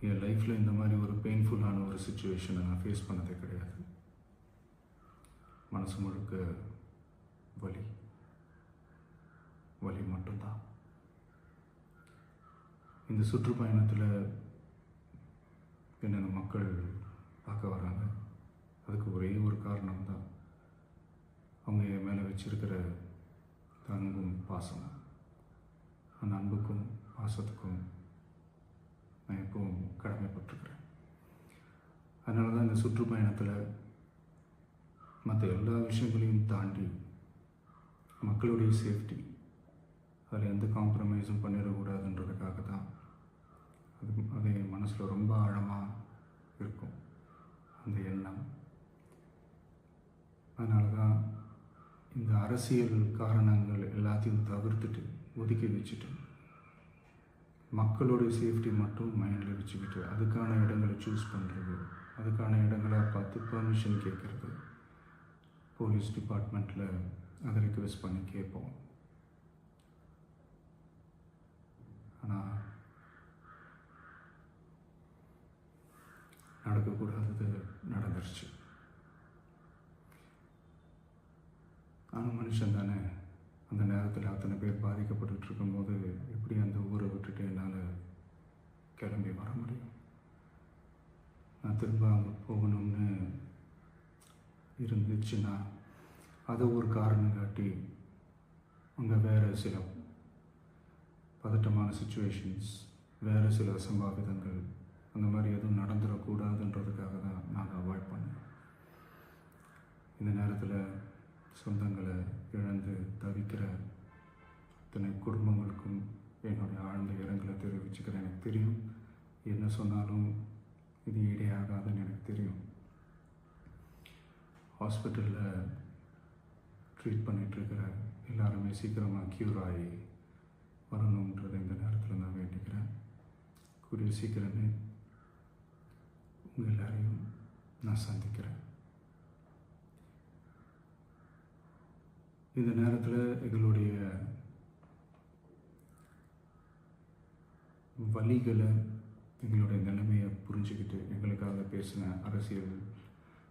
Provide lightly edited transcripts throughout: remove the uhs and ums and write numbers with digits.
என் லைஃப்பில் இந்த மாதிரி ஒரு பெயின்ஃபுல்லான ஒரு சுச்சுவேஷனை நான் ஃபேஸ் பண்ணதே கிடையாது. மனசு முழுக்க வலி வலி மட்டும்தான். இந்த சுற்றுப்பயணத்தில் என்னென்ன மக்கள் பார்க்க வராங்க, அதுக்கு ஒரே ஒரு காரணம் தான், அவங்க என் மேலே வச்சிருக்கிற அன்பும் பாசம். அந்த அன்புக்கும் பாசத்துக்கும் நான் எப்பவும் கடமைப்பட்டிருக்கிறேன். அதனால தான் இந்த சுற்றுப்பயணத்தில் மற்ற எல்லா விஷயங்களையும் தாண்டி மக்களுடைய சேஃப்டி, அதில் எந்த காம்ப்ரமைஸும் பண்ணிடக்கூடாதுன்றதுக்காக தான் அது என் மனசில் ரொம்ப ஆழமாக இருக்கும் அந்த எண்ணம். அதனால தான் இந்த அரசியல் காரணங்கள் எல்லாத்தையும் தவிர்த்துட்டு ஒதுக்கி வச்சுட்டு மக்களோட சேஃப்டி மட்டும் மைண்டில் வச்சுக்கிட்டு அதுக்கான இடங்களை சூஸ் பண்ணுறது, அதுக்கான இடங்களை பார்த்து பெர்மிஷன் கேட்குறது, போலீஸ் டிபார்ட்மெண்ட்டில் அதை ரிக்வெஸ்ட் பண்ணி கேட்போம். ஆனால் நடக்கக்கூடாதது நடந்துருச்சு. ஆனால் மனுஷன் தானே, அந்த நேரத்தில் அத்தனை பேர் பாதிக்கப்பட்டு இருக்கும்போது எப்படி அந்த ஊரை விட்டுட்டு என்னால் கிளம்பி வர முடியும்? நான் திரும்ப அங்கே போகணும்னு இருந்துச்சுன்னா அதை ஒரு காரணம் காட்டி அங்கே வேறு சில பதட்டமான சுச்சுவேஷன்ஸ், வேறு சில அசம்பாவிதங்கள் அந்த மாதிரி எதுவும் நடந்துடக்கூடாதுன்றதுக்காக தான் நான் அவாய்ட் பண்ணேன். இந்த நேரத்தில் சொந்தங்களை இழந்து தவிக்கிற அத்தனை குடும்பங்களுக்கும் என்னுடைய ஆழ்ந்த இரங்கலை தெரிவிச்சுக்கிறேன். எனக்கு தெரியும், என்ன சொன்னாலும் இது ஈடேயாகாதுன்னு எனக்கு தெரியும். ஹாஸ்பிட்டலில் ட்ரீட் பண்ணிகிட்ருக்கிற எல்லாருமே சீக்கிரமாக க்யூர் ஆகி வரணுன்றதை இந்த நேரத்தில் நான் வேண்டிக்கிறேன். கூடிய சீக்கிரமே உங்கள் எல்லாரையும் நான் சந்திக்கிறேன். இந்த நேரத்தில் எங்களுடைய வலிகளை, எங்களுடைய நிலைமையை புரிஞ்சுக்கிட்டு எங்களுக்காக பேசின அரசியல்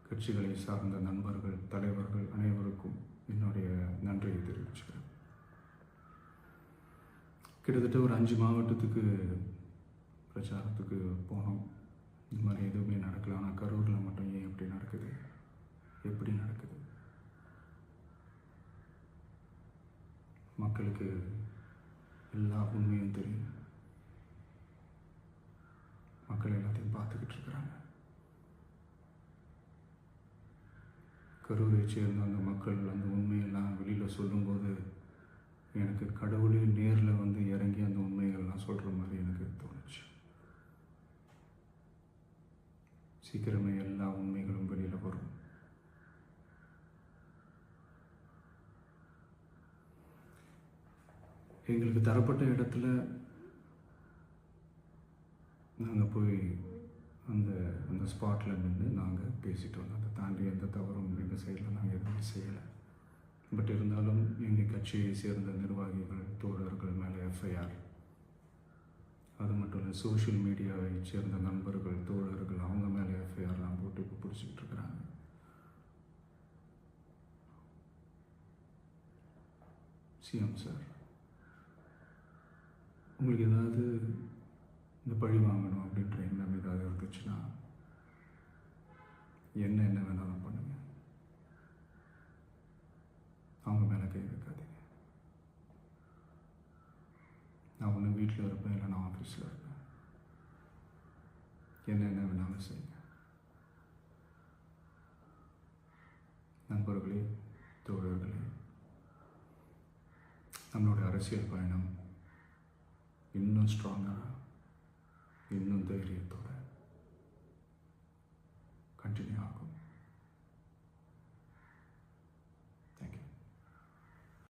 கட்சிகளை சார்ந்த நண்பர்கள், தலைவர்கள் அனைவருக்கும் என்னுடைய நன்றியை தெரிவிச்சுக்கிறேன். கிட்டத்தட்ட ஒரு 5 மாவட்டத்துக்கு பிரச்சாரத்துக்கு போனோம். இந்த மாதிரி எதுவுமே நடக்கல. ஆனால் கரூரில் மட்டும் ஏன் எப்படி நடக்குது, எப்படி நடக்குது? மக்களுக்கு எல்லா உண்மையும் தெரியும். மக்கள் எல்லாத்தையும் பார்த்துக்கிட்டு இருக்கிறாங்க. கரூரை சேர்ந்த அந்த மக்கள் அந்த உண்மையெல்லாம் வெளியில் சொல்லும்போது எனக்கு கடவுளே நேரில் வந்து இறங்கி அந்த உண்மைகள்லாம் சொல்கிற மாதிரி எனக்கு தோணுச்சு. சீக்கிரமே எல்லா உண்மைகளும் வெளியில் வரும். எங்களுக்கு தரப்பட்ட இடத்துல நாங்கள் போய் அந்த அந்த ஸ்பாட்டில் நின்று நாங்கள் பேசிட்டு வந்தோம். அதை தாண்டி எந்த தவறும் எங்கள் சைடில் நாங்கள் எதுவுமே செய்யலை. பட் இருந்தாலும் எங்கள் கட்சியை சேர்ந்த நிர்வாகிகள், தோழர்கள் மேலே எஃப்ஐஆர், அது மட்டும் இல்லை சோஷியல் மீடியாவை சேர்ந்த நண்பர்கள், தோழர்கள் அவங்க மேலே எஃப்ஐஆர்லாம் போட்டு இப்போ பிடிச்சிக்கிட்டு இருக்கிறாங்க. சிஎம் சார், உங்களுக்கு ஏதாவது இந்த பழி வாங்கணும் அப்படின்ற எண்ணம் ஏதாவது இருந்துச்சுன்னா என்ன வேணாலும் பண்ணுங்க. அவங்க மேலே கை வைக்காதீங்க. நான் ஒன்று வீட்டில் இருப்பேன், இல்லை நான் ஆஃபீஸில் இருப்பேன். என்ன வேணாலும் செய்யுங்க. நண்பர்களே, தோழர்களே, நம்மளுடைய அரசியல் பயணம் இன்னும் ஸ்ட்ராங்காக, இன்னும் தைரியத்தோட